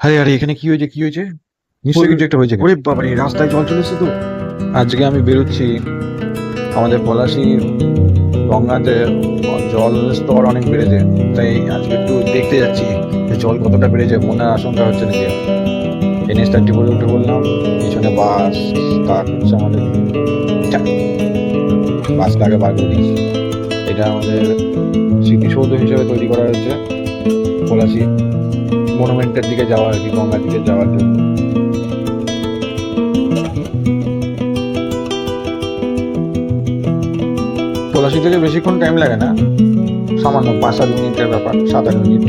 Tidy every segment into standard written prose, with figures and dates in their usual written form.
আরে আরে, এখানে কি হয়েছে কি হয়েছে? নিশ্চয়ই কিছু একটা হয়েছে। ওরে বাবারে, রাস্তায় জল চলে এসেছে তো। আজকে আমি বেরোচ্ছি, আমাদের পলাশীর গঙ্গাতে জলের স্তর অনেক বেড়েছে। তাই আজকে একটু দেখতে যাচ্ছি যে জল কতটা বেড়েছে, বন্যার আশঙ্কা হচ্ছে নাকি। এনএস 30 করে উঠে বললাম, পিছনে বাস স্টার্ট হচ্ছে আমাদের। যা, বাসটা আগে বার করে দিয়েছি। এটা আমাদের স্মৃতিসৌধ হিসেবে তৈরি করা হয়েছে, পলাশী মনুমেন্টের দিকে যাওয়া আর কি, গঙ্গার দিকে যাওয়ার জন্য। পলাশী থেকে বেশিক্ষণ টাইম লাগে না, সামান্য 5-7 মিনিটের ব্যাপার, 7-8 মিনিট।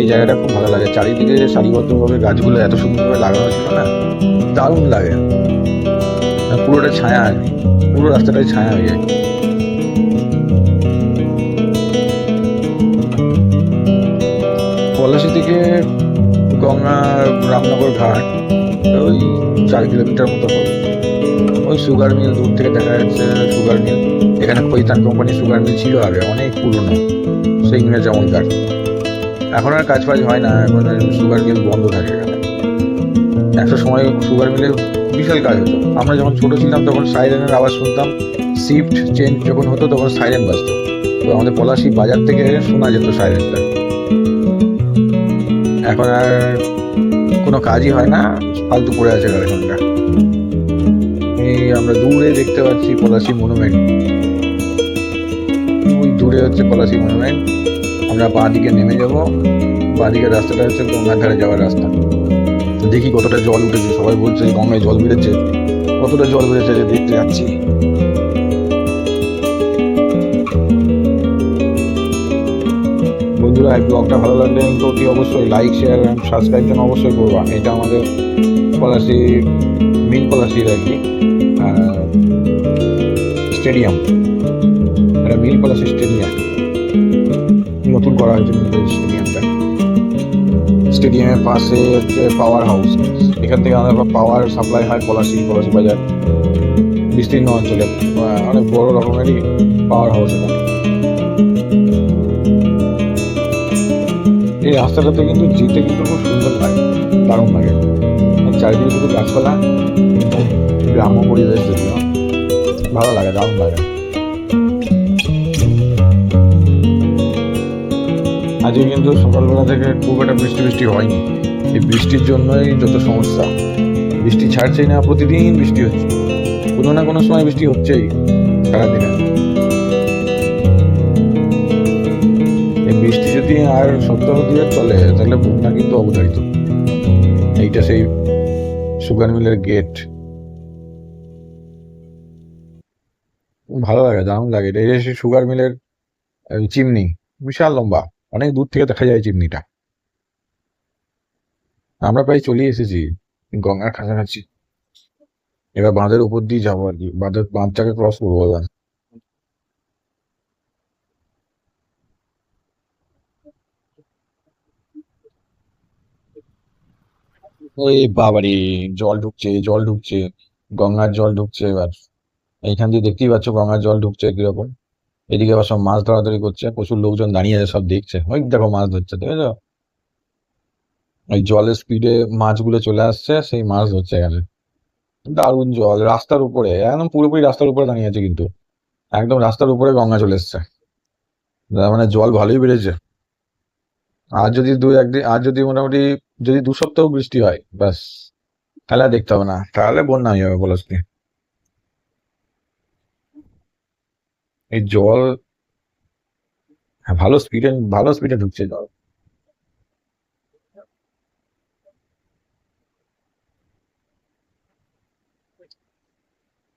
এই জায়গাটা খুব ভালো লাগে, চারিদিকে সারিবদ্ধভাবে গাছগুলো এত সুন্দরভাবে লাগানো ছিল না, দারুণ লাগে। পুরোটা ছায়া আর কি, পুরো রাস্তাটাই ছায়া হয়ে যায়। পলাশী থেকে গঙ্গা রামনগর ঘাট ওই 4 কিলোমিটার মতো হবে। ওই সুগার মিল দূর থেকে দেখা যাচ্ছে, সুগার মিল। এখানে খৈতান কোম্পানি সুগার মিল ছিল আগে, অনেক পুরনো, সেই ইংরেজ আমলকার। এখন আর কাজ ফাজ হয় না, এখন সুগার মিল বন্ধ থাকে এখানে। একটা সময় সুগার মিলে বিশাল কাজ হতো। আমরা যখন ছোট ছিলাম তখন সাইরেনের আওয়াজ শুনতাম, শিফট চেঞ্জ যখন হতো তখন সাইরেন বাজতো। তো আমাদের পলাশী বাজার থেকে শোনা যেত সাইরেনটা। এখন আর কোনো কাজই হয় না, ফালতু পড়ে আছে কারখানাটা। এই আমরা দূরে দেখতে পাচ্ছি পলাশী মনুমেন্ট, ওই দূরে হচ্ছে পলাশী মনুমেন্ট। আমরা বাঁ দিকে নেমে যাব, বাঁ দিকের রাস্তাটা হচ্ছে গঙ্গার ধারে যাওয়ার রাস্তা। তো দেখি কতটা জল উঠেছে, সবাই বলছে গঙ্গায় জল বেড়েছে, কতটা জল বেড়েছে যে দেখতে যাচ্ছি। বন্ধুরা, এই ব্লগটা ভালো লাগলে কিন্তু অতি অবশ্যই লাইক শেয়ার এবং সাবস্ক্রাইব যেন অবশ্যই করবা। এটা আমাদের পলাশী, মিল পলাশীর আর কি স্টেডিয়াম। এটা মিল পলাশী স্টেডিয়াম, নতুন করা হয়েছে মিল পলাশী স্টেডিয়ামটা। স্টেডিয়ামের পাশে হচ্ছে পাওয়ার হাউস, এখান থেকে আমাদের পাওয়ার সাপ্লাই হয় পলাশী বাজার বিস্তীর্ণ অঞ্চলে। অনেক বড় রকমেরই পাওয়ার হাউস এখানে। এই রাস্তাটাতে কিন্তু যেতে কিন্তু খুব সুন্দর লাগে, দারুণ লাগে। চারিদিকে শুধু গাছপালা, গ্রাম্য পরিবেশ, দেখতে ভালো লাগে, দারুণ লাগে। আজকে কিন্তু সকালবেলা থেকে খুব একটা বৃষ্টি বৃষ্টি হয়নি। এই বৃষ্টির জন্যই যত সমস্যা, বৃষ্টি ছাড়ছেই না, প্রতিদিন বৃষ্টি হচ্ছে, কোনো না কোনো সময় বৃষ্টি হচ্ছেই সারাদিনে। এই বৃষ্টি যদি আর সপ্তাহ দিয়ে চলে তাহলে বন্যা কিন্তু অবধারিত। এইটা সেই সুগার মিলের গেট, ভালো লাগে, দারুণ লাগে। এটা সেই সুগার মিলের চিমনি, বিশাল লম্বা, অনেক দূর থেকে দেখা যায় চিমনিটা। আমরা প্রায় চলে এসেছি গঙ্গার কাছাকাছি। এবার বাঁধের উপর দিয়ে যাবো আর কি, বাঁধটাকে ক্রস করবো এবার। ওই বাবারে, জল ঢুকছে, জল ঢুকছে, গঙ্গার জল ঢুকছে এবার। এইখান দিয়ে দেখতেই পাচ্ছ গঙ্গার জল ঢুকছে কিরকম। এদিকে আবার সব মাছ ধরাধরি করছে, প্রচুর লোকজন দাঁড়িয়ে আছে, সব দেখছে। ওই দেখো মাছ ধরছে, দেখেছো? ওই জলের স্পিডে মাছগুলো চলে আসছে, সেই মাছ ধরছে এখানে। দারুণ জল, রাস্তার উপরে, একদম পুরোপুরি রাস্তার উপরে দাঁড়িয়ে আছে কিন্তু, একদম রাস্তার উপরে গঙ্গা চলে এসছে। তার মানে জল ভালোই বেড়েছে। আর যদি আর যদি মোটামুটি যদি 2 সপ্তাহ বৃষ্টি হয় ব্যাস, তাহলে আর দেখতে হবে না, তাহলে বন্যা হয়ে যাবে পলাশকে। এই জল, হ্যাঁ, ভালো স্পিডে ঢুকছে জল।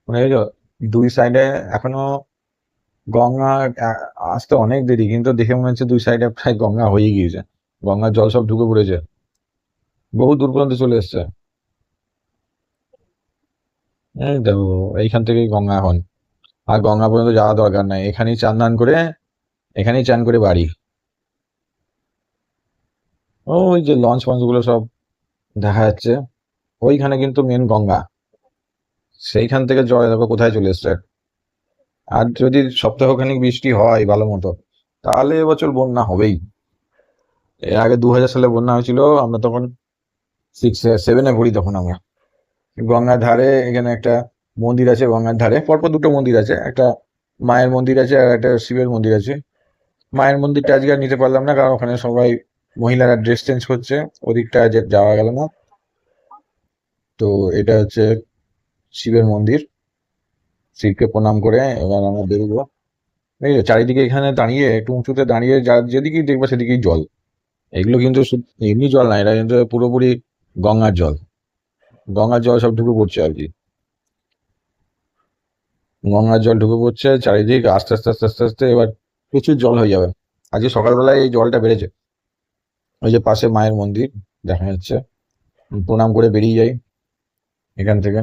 মানে এই যে দুই সাইডে এখনো গঙ্গা, আসতে অনেক দেরি, কিন্তু দেখে মনে হচ্ছে দুই সাইডে প্রায় গঙ্গা হয়ে গিয়েছে, গঙ্গার জল সব ঢুকে পড়েছে, বহু দূর পর্যন্ত চলে এসছে। এই দেখো, এইখান থেকেই গঙ্গা এখন। আর গঙ্গা পর্যন্ত যাওয়া দরকার নাই, এখানেই চান করে বাড়ি। ওই যে লঞ্চ ফঞ্চ গুলো সব দেখা যাচ্ছে, ওইখানে কিন্তু মেন গঙ্গা, সেইখান থেকে জল দেখো কোথায় চলে এসছে। আর যদি সপ্তাহখানিক বৃষ্টি হয় ভালো মতো, তাহলে এবছর বন্যা হবেই। এর আগে 2000 সালে বন্যা হয়েছিল, আমরা তখন সেভেনে পড়ি তখন আমরা। গঙ্গার ধারে এখানে একটা মন্দির আছে, গঙ্গার ধারে পরপর দুটো মন্দির আছে, একটা মায়ের মন্দির আছে আর একটা শিবের মন্দির আছে। মায়ের মন্দিরটা আজকে আর নিতে পারলাম না, কারণ ওখানে সবাই মহিলারা ড্রেস চেঞ্জ করছে, ওদিকটা যে যাওয়া গেল না। তো এটা হচ্ছে শিবের মন্দির। শিবকে প্রণাম করে এবার আমরা বেরোবো। এই যে চারিদিকে এখানে দাঁড়িয়ে একটু উঁচুতে দাঁড়িয়ে যা যেদিকেই দেখবে সেদিকেই জল। এগুলো কিন্তু এমনি জল না, এটা কিন্তু পুরোপুরি গঙ্গার জল। গঙ্গার জল সব ঢুকে পড়ছে আর কি। গঙ্গার জল ঢুকে পড়ছে চারিদিকে, আস্তে আস্তে আস্তে আস্তে আস্তে এবার প্রচুর জল হয়ে যাবে। আজকে সকালবেলায় এই জলটা বেড়েছে। ওই যে পাশে মায়ের মন্দির দেখা যাচ্ছে, প্রণাম করে বেরিয়ে যাই এখান থেকে।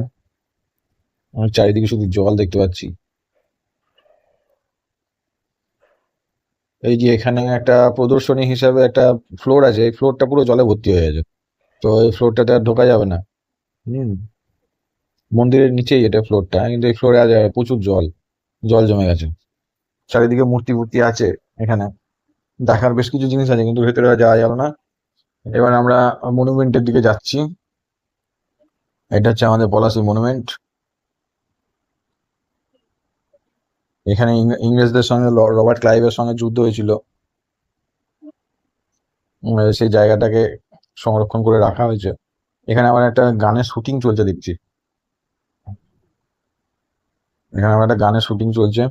আমি চারিদিকে শুধু জল দেখতে পাচ্ছি। এই যে এখানে একটা প্রদর্শনী হিসাবে একটা ফ্লোর আছে, এই ফ্লোরটা পুরো জলে ভর্তি হয়ে গেছে। তো এই ফ্লোরটাতে আর ঢোকা যাবে না। হুম। মন্দিরের নিচেই এটা ফ্লোরটা, কিন্তু এই ফ্লোরে আজ প্রচুর জল, জল জমে গেছে। চারিদিকে মূর্তি মূর্তি আছে এখানে, দেখার বেশ কিছু জিনিস আছে, কিন্তু ভেতরে আর যাওয়া যাবে না। এবার আমরা মনুমেন্টের দিকে যাচ্ছি। এটা হচ্ছে আমাদের পলাশী মনুমেন্ট। এখানে ইংরেজদের সঙ্গে রবার্ট ক্লাইভের সঙ্গে যুদ্ধ হয়েছিল। সেই জায়গাটাকে সংরক্ষণ করে রাখা হয়েছে। এখানে আবার একটা গানের শুটিং চলছে দেখছি। এখানে আবার একটা গানের শুটিং চলছে।